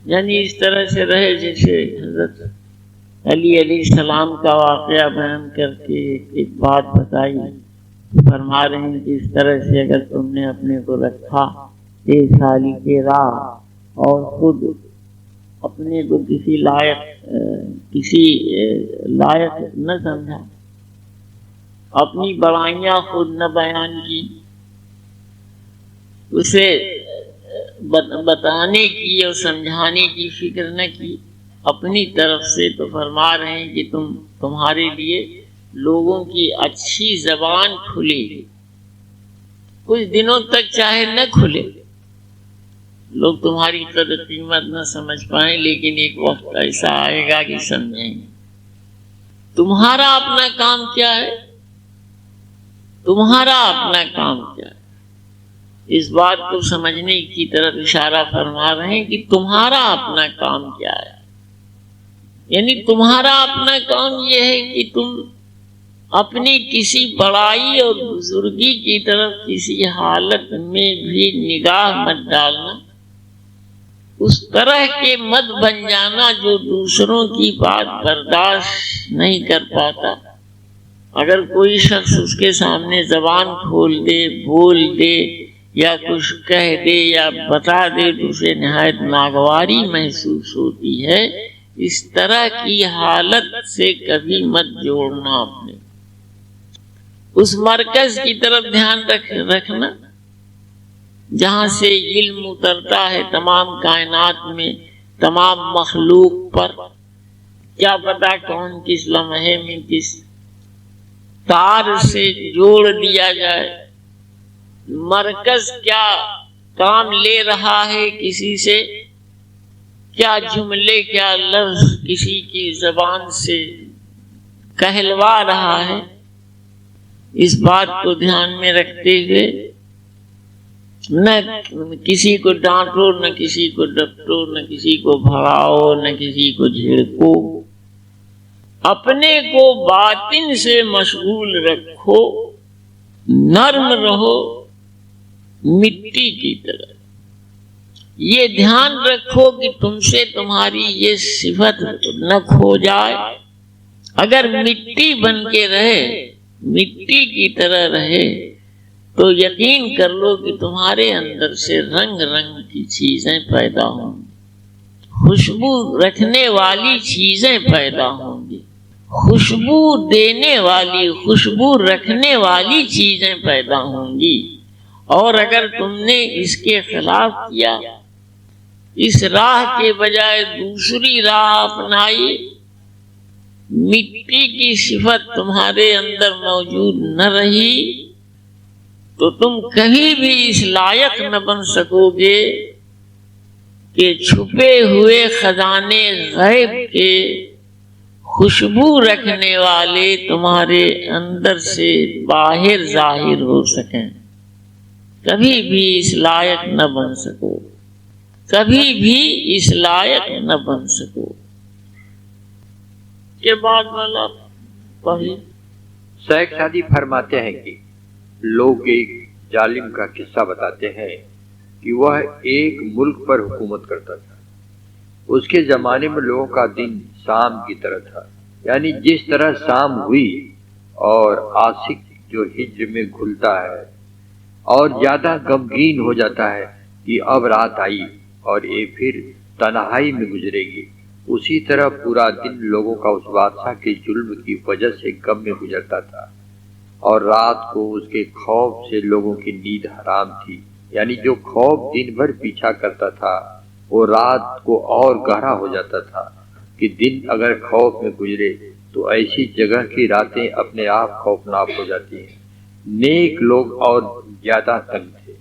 یعنی اس طرح سے رہے جیسے حضرت علی علیہ السلام کا واقعہ بیان کر کے ایک بات بتائی، فرما رہے ہیں کہ اس طرح سے اگر تم نے اپنے کو رکھا 23 سالی کے راہ اور خود اپنے کو کسی لائق نہ سمجھا، اپنی برائیاں خود نہ بیان کی، اسے بتانے کی اور سمجھانے کی فکر نہ کی اپنی طرف سے، تو فرما رہے ہیں کہ تمہارے لیے لوگوں کی اچھی زبان کھلے گی، کچھ دنوں تک چاہے نہ کھلے، لوگ تمہاری قدر قیمت نہ سمجھ پائیں، لیکن ایک وقت ایسا آئے گا کہ سمجھیں گے۔ تمہارا اپنا کام کیا ہے؟ تمہارا اپنا کام کیا ہے؟ اس بات کو سمجھنے کی طرف اشارہ فرما رہے ہیں کہ تمہارا اپنا کام کیا ہے، یعنی تمہارا اپنا کام یہ ہے کہ تم اپنی کسی بڑائی اور بزرگی کی طرف کسی حالت میں بھی نگاہ مت ڈالنا، اس طرح کے مت بن جانا جو دوسروں کی بات برداشت نہیں کر پاتا۔ اگر کوئی شخص اس کے سامنے زبان کھول دے، بول دے یا کچھ کہہ دے یا بتا دے تو اسے نہایت ناگواری محسوس ہوتی ہے۔ اس طرح کی حالت سے کبھی مت جوڑنا، اپنے اس مرکز کی طرف دھیان رکھنا جہاں سے علم اترتا ہے تمام کائنات میں، تمام مخلوق پر۔ کیا پتا کون کس لمحے میں کس تار سے جوڑ دیا جائے، مرکز کیا کام لے رہا ہے کسی سے، کیا جملے کیا لفظ کسی کی زبان سے کہلوا رہا ہے، اس بات کو دھیان میں رکھتے ہوئے نہ کسی کو ڈانٹو، نہ کسی کو ڈپٹو، نہ کسی کو بھگاؤ، نہ کسی کو جھڑکو، اپنے کو باطن سے مشغول رکھو، نرم رہو مٹی کی طرح۔ یہ دھیان رکھو کہ تم سے تمہاری یہ صفت نہ کھو جائے۔ اگر مٹی بن کے رہے، مٹی کی طرح رہے، تو یقین کر لو کہ تمہارے اندر سے رنگ رنگ کی چیزیں پیدا ہوں گی، خوشبو رکھنے والی چیزیں پیدا ہوں گی، خوشبو دینے والی، خوشبو رکھنے والی چیزیں پیدا ہوں گی۔ اور اگر تم نے اس کے خلاف کیا، اس راہ کے بجائے دوسری راہ اپنائی، مٹی کی صفت تمہارے اندر موجود نہ رہی، تو تم کبھی بھی اس لائق نہ بن سکو گے کہ چھپے ہوئے خزانے غیب کے خوشبو رکھنے والے تمہارے اندر سے باہر ظاہر ہو سکیں۔ کبھی بھی اس لائق نہ بن سکو، کبھی بھی اس لائق نہ بن سکو۔ کے بعد والا پڑھی۔ شیخ سعدی فرماتے ہیں کہ لوگ ایک ظالم کا قصہ بتاتے ہیں کہ وہ ایک ملک پر حکومت کرتا تھا۔ اس کے زمانے میں لوگوں کا دن شام کی طرح تھا، یعنی جس طرح شام ہوئی اور عاشق جو ہجر میں گھلتا ہے اور زیادہ غمگین ہو جاتا ہے کہ اب رات آئی اور یہ پھر تنہائی میں گزرے گی، اسی طرح پورا دن لوگوں کا اس بادشاہ کے ظلم کی وجہ سے غم میں گزرتا تھا، اور رات کو اس کے خوف سے لوگوں کی نیند حرام تھی، یعنی جو خوف دن بھر پیچھا کرتا تھا وہ رات کو اور گہرا ہو جاتا تھا کہ دن اگر خوف میں گزرے تو ایسی جگہ کی راتیں اپنے آپ خوفناک ہو جاتی ہیں۔ نیک لوگ اور زیادہ تنگ تھے،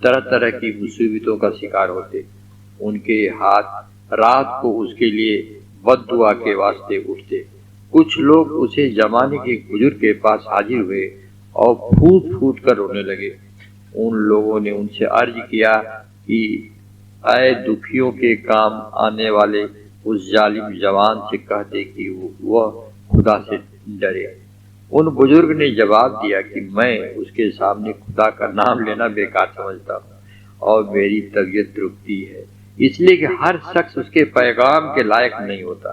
طرح طرح کی مصیبتوں کا شکار ہوتے، ان کے ہاتھ رات کو اس کے لیے بد دعا کے واسطے اٹھتے۔ کچھ لوگ اسے زمانے کے بزرگ کے پاس حاضر ہوئے اور پھوٹ پھوٹ کر رونے لگے۔ ان لوگوں نے ان سے عرض کیا کہ اے دکھیوں کے کام آنے والے، اس ظالم جوان سے کہہ دے کہ وہ خدا سے ڈرے۔ ان بزرگ نے جواب دیا کہ میں اس کے سامنے خدا کا نام لینا بیکار سمجھتا ہوں اور میری طبیعت رکتی ہے، اس لیے کہ ہر شخص اس کے پیغام کے لائق نہیں ہوتا۔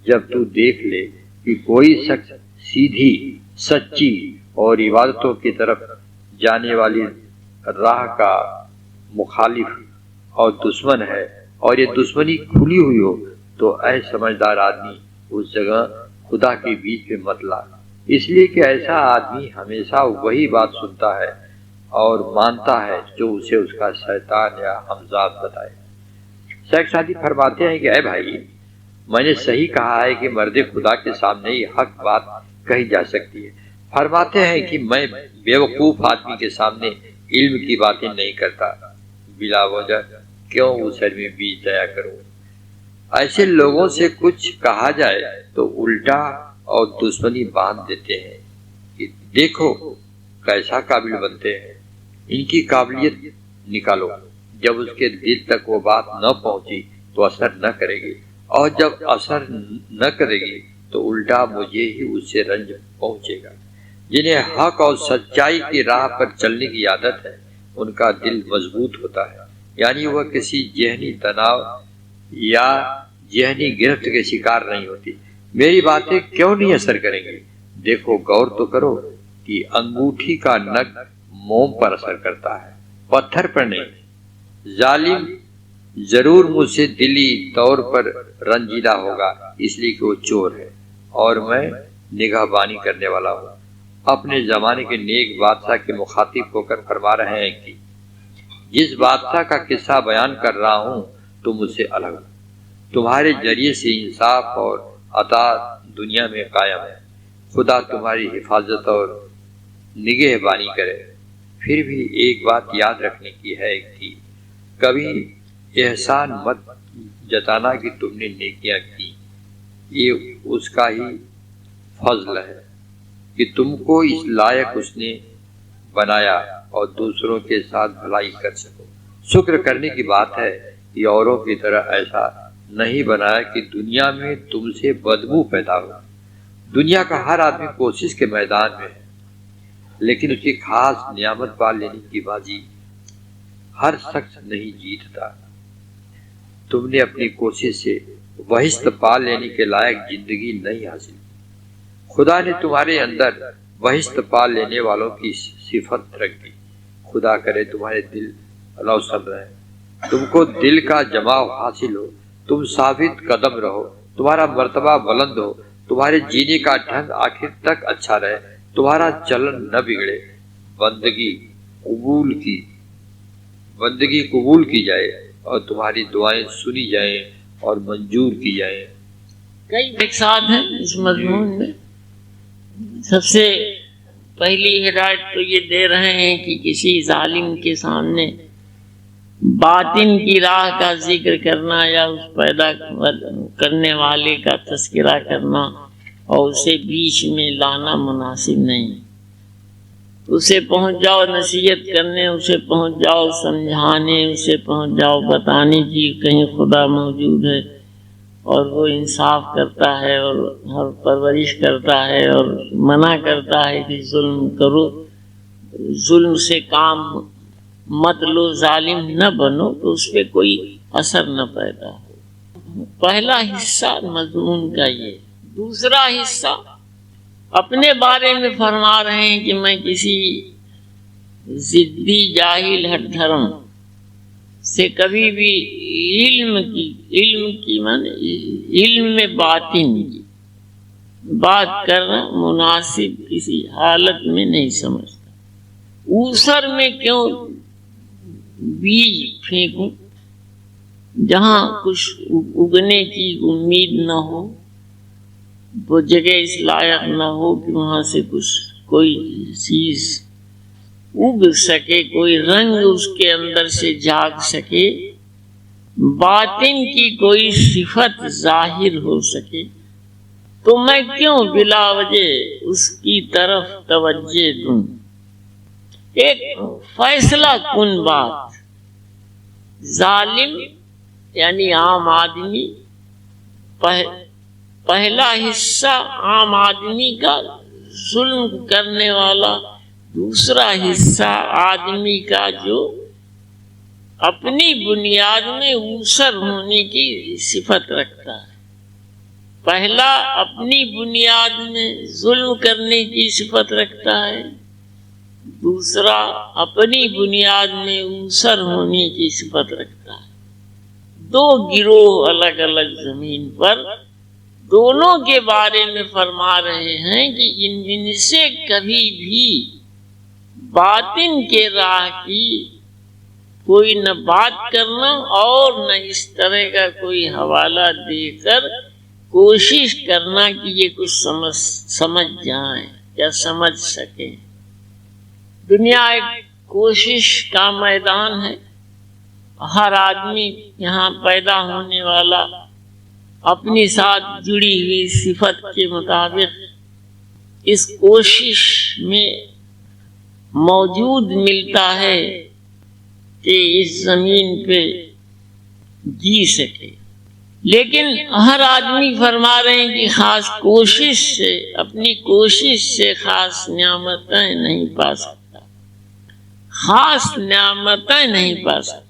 جب تو دیکھ لے کہ کوئی شخص سیدھی، سچی اور عبادتوں کی طرف جانے والی راہ کا مخالف اور دشمن ہے، اور یہ دشمنی کھلی ہوئی ہو، تو اے سمجھدار آدمی اس جگہ خدا کے بیچ میں مت لا، اس لیے کہ ایسا آدمی ہمیشہ وہی بات سنتا ہے اور مانتا ہے جو اسے اس کا شیطان یا ہمزاد بتائے۔ شیخ سعدی فرماتے ہیں کہ اے بھائی، میں نے صحیح کہا ہے کہ مرد خدا کے سامنے ہی حق بات کہی جا سکتی ہے۔ فرماتے ہیں کہ میں بیوقوف آدمی کے سامنے علم کی باتیں نہیں کرتا، بلا وجہ کیوں اس سر میں بیج دیا کروں۔ ایسے لوگوں سے کچھ کہا جائے تو الٹا اور دشمنی باندھ دیتے ہیں کہ دیکھو کیسا قابل بنتے ہیں، ان کی قابلیت نکالو۔ جب اس کے دل تک وہ بات نہ پہنچی تو اثر نہ کرے گی، اور جب اثر نہ کرے گی تو الٹا مجھے ہی اس سے رنج پہنچے گا۔ جنہیں حق اور سچائی کی راہ پر چلنے کی عادت ہے ان کا دل مضبوط ہوتا ہے، یعنی وہ کسی ذہنی تناؤ یا ذہنی گرفت کے شکار نہیں ہوتی۔ میری باتیں کیوں نہیں اثر کریں گی؟ دیکھو غور تو کرو کہ انگوٹھی کا نگ موم پر اثر کرتا ہے، پتھر پر نہیں۔ ظالم ضرور مجھ سے دلی طور پر رنجیدہ ہوگا، اس لیے کہ وہ چور ہے اور میں نگاہ بانی کرنے والا ہوں۔ اپنے زمانے کے نیک بادشاہ کے مخاطب ہو کر فرما رہے ہیں کہ جس بادشاہ کا قصہ بیان کر رہا ہوں تم مجھ سے الگ ہو، تمہارے ذریعے سے انصاف اور عطا دنیا میں قائم ہے، خدا تمہاری حفاظت اور نگہبانی کرے۔ پھر بھی ایک بات یاد رکھنے کی ہے کہ کبھی احسان مت جتانا کہ تم نے نیکیاں کی، یہ اس کا ہی فضل ہے کہ تم کو اس لائق اس نے بنایا اور دوسروں کے ساتھ بھلائی کر سکو۔ شکر کرنے کی بات ہے کہ اوروں کی طرح ایسا نہیں بنایا کہ دنیا میں تم سے بدبو پیدا ہو۔ دنیا کا ہر آدمی کوشش کے میدان میں ہے، لیکن اس کی خاص نعمت پا لینے کی بازی ہر شخص نہیں جیتتا۔ تم نے اپنی کوشش سے بہشت پا لینے کے لائق زندگی نہیں حاصل کی۔ خدا نے تمہارے اندر بہشت پا لینے والوں کی صفت رکھ دی۔ خدا کرے تمہارے دل روشن رہے، تم کو دل کا جماؤ حاصل ہو، تم ثابت قدم رہو، تمہارا مرتبہ بلند ہو، تمہارے جینے کا ڈھنگ آخر تک اچھا رہے، تمہارا چلن نہ بگڑے، بندگی قبول کی جائے اور تمہاری دعائیں سنی جائیں اور منظور کی جائیں۔ کئی مقصاد ہیں اس مضمون میں۔ سب سے پہلی ہدایت تو یہ دے رہے ہیں کہ کسی ظالم کے سامنے باطن کی راہ کا ذکر کرنا یا اس پیدا کرنے والے کا تذکرہ کرنا اور اسے بیچ میں لانا مناسب نہیں۔ اسے پہنچ جاؤ نصیحت کرنے، اسے پہنچ جاؤ سمجھانے، اسے پہنچ جاؤ بتانے کہ کہیں خدا موجود ہے اور وہ انصاف کرتا ہے اور ہر پرورش کرتا ہے اور منع کرتا ہے کہ ظلم کرو، ظلم سے کام مت لو، ظالم نہ بنو، تو اس پہ کوئی اثر نہ پیدا ہو۔ پہلا حصہ مضمون کا یہ۔ دوسرا حصہ اپنے بارے میں فرما رہے ہیں کہ میں کسی ضدی جاہل ہٹ دھرم سے کبھی بھی علم میں باطن کی بات کرنا مناسب کسی حالت میں نہیں سمجھتا۔ اوسر میں کیوں بیج پھینکوں جہاں کچھ اگنے کی امید نہ ہو، وہ جگہ اس لائق نہ ہو کہ وہاں سے کوئی چیز اگ سکے، کوئی رنگ اس کے اندر سے جاگ سکے، باطن کی کوئی صفت ظاہر ہو سکے، تو میں کیوں بلا وجہ اس کی طرف توجہ دوں؟ ایک فیصلہ کن بات، ظالم یعنی عام آدمی، پہلا حصہ عام آدمی کا ظلم کرنے والا، دوسرا حصہ آدمی کا جو اپنی بنیاد میں اوسر ہونے کی صفت رکھتا ہے۔ پہلا اپنی بنیاد میں ظلم کرنے کی صفت رکھتا ہے، دوسرا اپنی بنیاد میں اوسر ہونے کی صفت رکھتا ہے۔ دو گروہ الگ الگ زمین پر، دونوں کے بارے میں فرما رہے ہیں کہ ان سے کبھی بھی باطن کے راہ کی کوئی نہ بات کرنا اور نہ اس طرح کا کوئی حوالہ دے کر کوشش کرنا کہ یہ کچھ سمجھ جائیں یا سمجھ سکیں۔ دنیا ایک کوشش کا میدان ہے۔ ہر آدمی یہاں پیدا ہونے والا اپنی ساتھ جڑی ہوئی صفت کے مطابق اس کوشش میں موجود ملتا ہے کہ اس زمین پہ جی سکے، لیکن ہر آدمی فرما رہے ہیں کہ خاص کوشش سے، اپنی کوشش سے خاص نعمتیں نہیں پا سکتا، خاص نعمتیں نہیں پا سکتا۔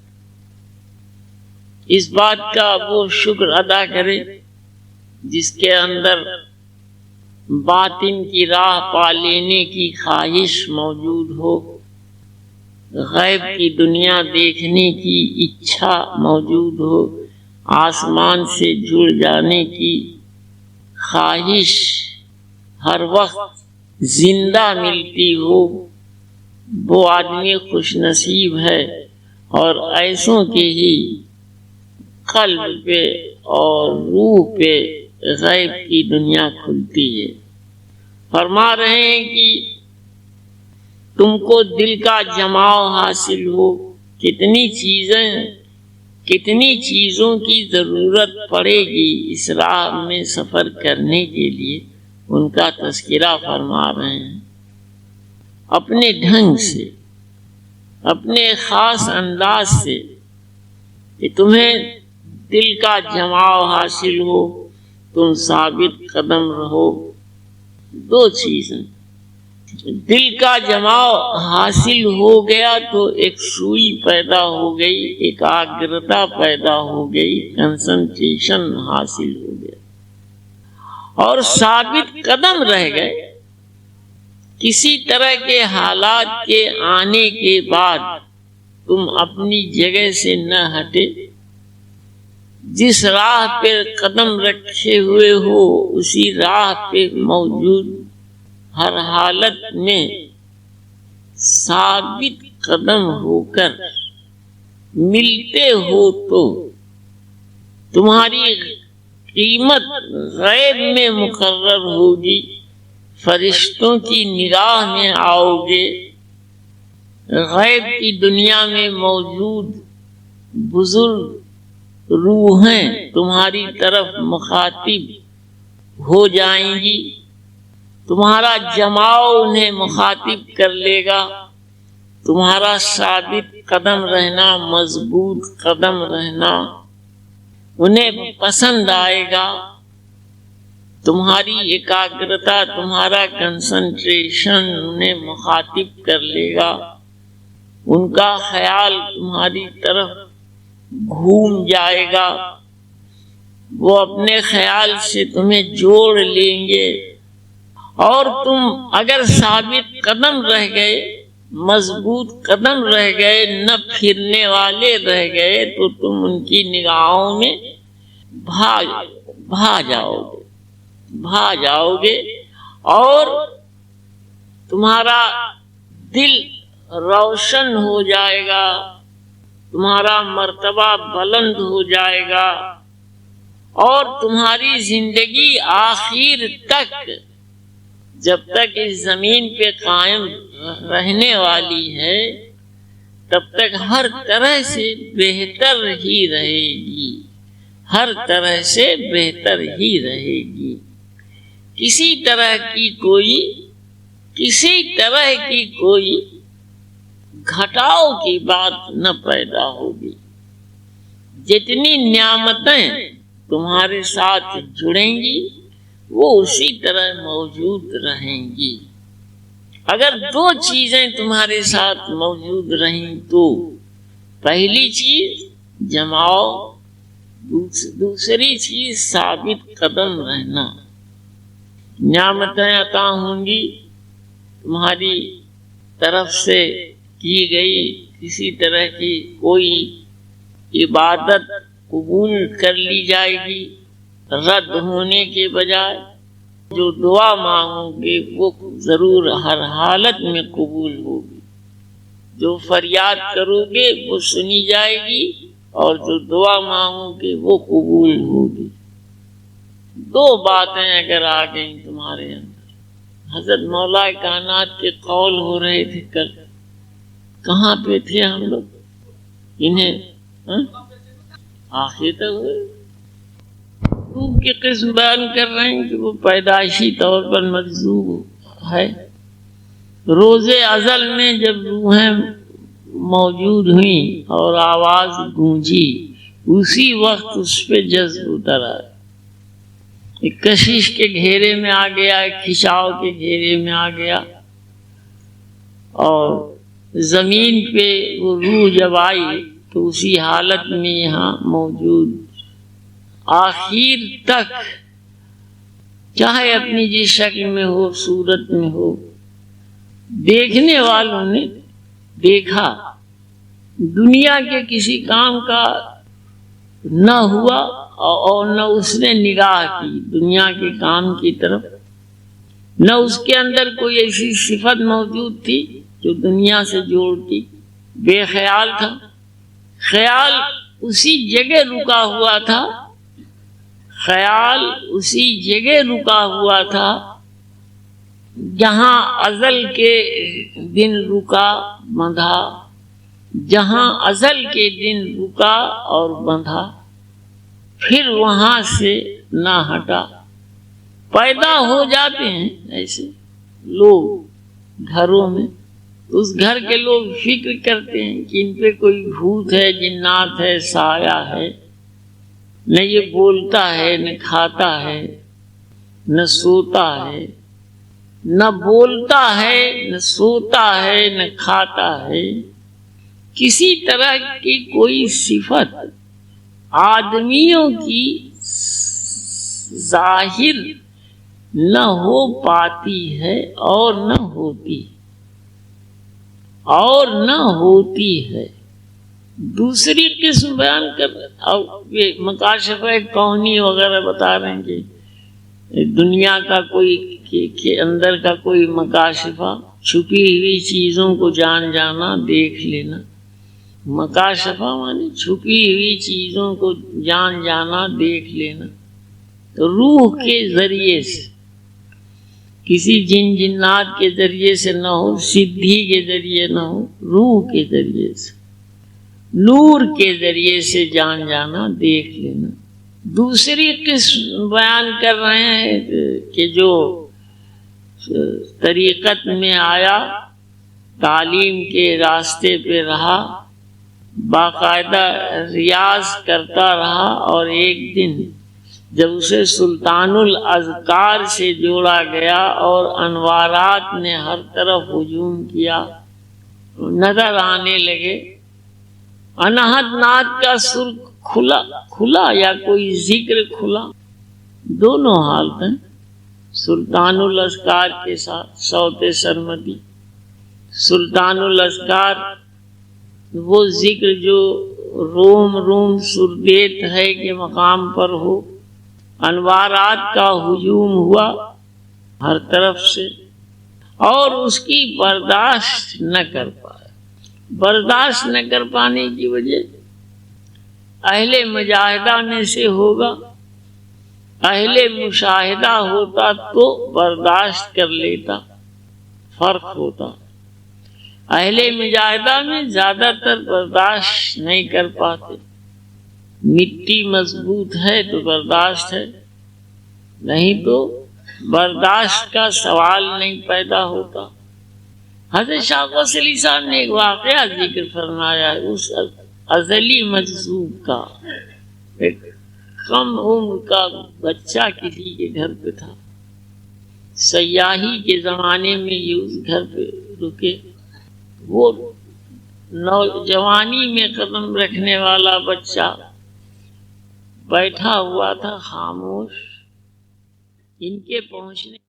اس بات کا وہ شکر ادا کرے جس کے اندر باطن کی راہ پا لینے کی خواہش موجود ہو، غیب کی دنیا دیکھنے کی اچھا موجود ہو، آسمان سے جڑ جانے کی خواہش ہر وقت زندہ ملتی ہو، وہ آدمی خوش نصیب ہے، اور ایسوں کے ہی قلب پہ اور روح پہ غیب کی دنیا کھلتی ہے۔ فرما رہے ہیں کہ تم کو دل کا جماؤ حاصل ہو، کتنی چیزوں کی ضرورت پڑے گی اس راہ میں سفر کرنے کے لیے، ان کا تذکرہ فرما رہے ہیں۔ اپنے ڈھنگ سے، اپنے خاص انداز سے کہ تمہیں دل کا جماؤ حاصل ہو، تم ثابت قدم رہو۔ دو چیزیں، دل کا جماؤ حاصل ہو گیا تو ایک سوئی پیدا ہو گئی، ایکاگرتا پیدا ہو گئی، کنسنٹریشن حاصل ہو گیا، اور ثابت قدم رہ گئے۔ کسی طرح کے حالات کے آنے کے بعد تم اپنی جگہ سے نہ ہٹے، جس راہ پہ قدم رکھے ہوئے ہو اسی راہ پہ موجود، ہر حالت میں ثابت قدم ہو کر ملتے ہو تو تمہاری قیمت غیب میں مقرر ہوگی، فرشتوں کی نگاہ میں آؤ گے، غیب کی دنیا میں موجود بزرگ روحیں تمہاری طرف مخاطب ہو جائیں گی، تمہارا جماؤ انہیں مخاطب کر لے گا، تمہارا ثابت قدم رہنا، مضبوط قدم رہنا انہیں پسند آئے گا، تمہاری ایکاگرتا، تمہارا کنسنٹریشن انہیں مخاطب کر لے گا، ان کا خیال تمہاری طرف گھوم جائے گا، وہ اپنے خیال سے تمہیں جوڑ لیں گے، اور تم اگر ثابت قدم رہ گئے، مضبوط قدم رہ گئے، نہ پھرنے والے رہ گئے، تو تم ان کی نگاہوں میں بھا جاؤ گے، اور تمہارا دل روشن ہو جائے گا، تمہارا مرتبہ بلند ہو جائے گا، اور تمہاری زندگی آخر تک، جب تک اس زمین پہ قائم رہنے والی ہے، تب تک ہر طرح سے بہتر ہی رہے گی، ہر طرح سے بہتر ہی رہے گی۔ کسی طرح کی کوئی گھٹاؤ کی بات نہ پیدا ہوگی۔ جتنی نعمتیں تمہارے ساتھ جڑیں گی وہ اسی طرح موجود رہیں گی۔ اگر دو چیزیں تمہارے ساتھ موجود رہیں تو پہلی چیز جماؤ، دوسری چیز ثابت قدم رہنا. نعمتیں عطا ہوں گی تمہاری طرف سے کی گئی کسی طرح کی کوئی عبادت قبول کر لی جائے گی رد ہونے کے بجائے. جو دعا مانگو گے وہ ضرور ہر حالت میں قبول ہوگی. جو فریاد کرو گے وہ سنی جائے گی اور جو دعا مانگو گے وہ قبول ہوگی. دو باتیں اگر آ گئیں تمہارے اندر. حضرت مولا کائنات کے قول ہو رہے تھے کل. کہاں پہ تھے ہم لوگ؟ انہیں آخر تک ہوئے روح کی قسم بیان کر رہے ہیں کہ وہ پیدائشی طور پر مجذوب ہے. روز ازل میں جب روحیں موجود ہوئیں اور آواز گونجی اسی وقت اس پہ جذب اتر آیا. ایک کشش کے گھیرے میں آ گیا، ایک کھچاؤ کے گھیرے میں آ گیا اور زمین پہ وہ روح جب آئی تو اسی حالت میں یہاں موجود آخر تک، چاہے اپنی جس شکل میں ہو، صورت میں ہو. دیکھنے والوں نے دیکھا، دنیا کے کسی کام کا نہ ہوا اور نہ اس نے نگاہ کی دنیا کے کام کی طرف، نہ اس کے اندر کوئی ایسی صفت موجود تھی جو دنیا سے جوڑتی. بے خیال تھا. خیال اسی جگہ رکا ہوا تھا، خیال اسی جگہ رکا ہوا تھا جہاں ازل کے دن رکا بندھا، جہاں ازل کے دن رکا اور بندھا، پھر وہاں سے نہ ہٹا. پیدا ہو جاتے ہیں ایسے لوگ گھروں میں، اس گھر کے لوگ فکر کرتے ہیں کہ ان پہ کوئی بھوت ہے، جنات ہے، سایہ ہے. نہ یہ بولتا ہے، نہ کھاتا ہے، نہ سوتا ہے. نہ بولتا ہے، نہ سوتا ہے، نہ کھاتا ہے. کسی طرح کی کوئی صفت آدمیوں کی ظاہر نہ ہو پاتی ہے اور نہ ہوتی ہے. دوسری قسم بیان کر رہے اور یہ مکاشفہ کونی وغیرہ بتا رہے ہیں کہ دنیا کا کوئی کے اندر کا کوئی مکاشفہ، چھپی ہوئی چیزوں کو جان جانا، دیکھ لینا. مکاشفہ مانے چھپی ہوئی چیزوں کو جان جانا، دیکھ لینا. تو روح کے ذریعے سے، کسی جن جنات کے ذریعے سے نہ ہو، سدھی کے ذریعے نہ ہو، روح کے ذریعے سے، نور کے ذریعے سے جان جانا، دیکھ لینا. دوسری قسم بیان کر رہے ہیں کہ جو طریقت میں آیا، تعلیم کے راستے پہ رہا، باقاعدہ ریاض کرتا رہا اور ایک دن جب اسے سلطان الاذکار سے جوڑا گیا اور انوارات نے ہر طرف ہجوم کیا، نظر آنے لگے. انہد نعت کا سر کھلا یا کوئی ذکر کھلا، دونوں حالتیں. سلطان الاذکار کے ساتھ صوت سرمدی. سلطان الاذکار وہ ذکر جو روم سردیت ہے کے مقام پر ہو. انوارات کا ہجوم ہوا ہر طرف سے اور اس کی برداشت نہ کر پائے. برداشت نہ کر پانے کی وجہ اہل مجاہدہ میں سے ہوگا. اہل مشاہدہ ہوتا تو برداشت کر لیتا، فرق ہوتا. اہل مجاہدہ میں زیادہ تر برداشت نہیں کر پاتے. مٹی مضبوط ہے تو برداشت ہے، نہیں تو برداشت کا سوال نہیں پیدا ہوتا. حضرت شاہ غوث علی صاحب نے ایک واقعہ ذکر فرمایا ہے. اس ازلی مجذوب کا ایک کم عمر کا بچہ کسی کے گھر پہ تھا. سیاحی کے زمانے میں یہ اس گھر پہ رکے. وہ نوجوانی میں قدم رکھنے والا بچہ بیٹھا ہوا تھا خاموش. ان کے پہنچنے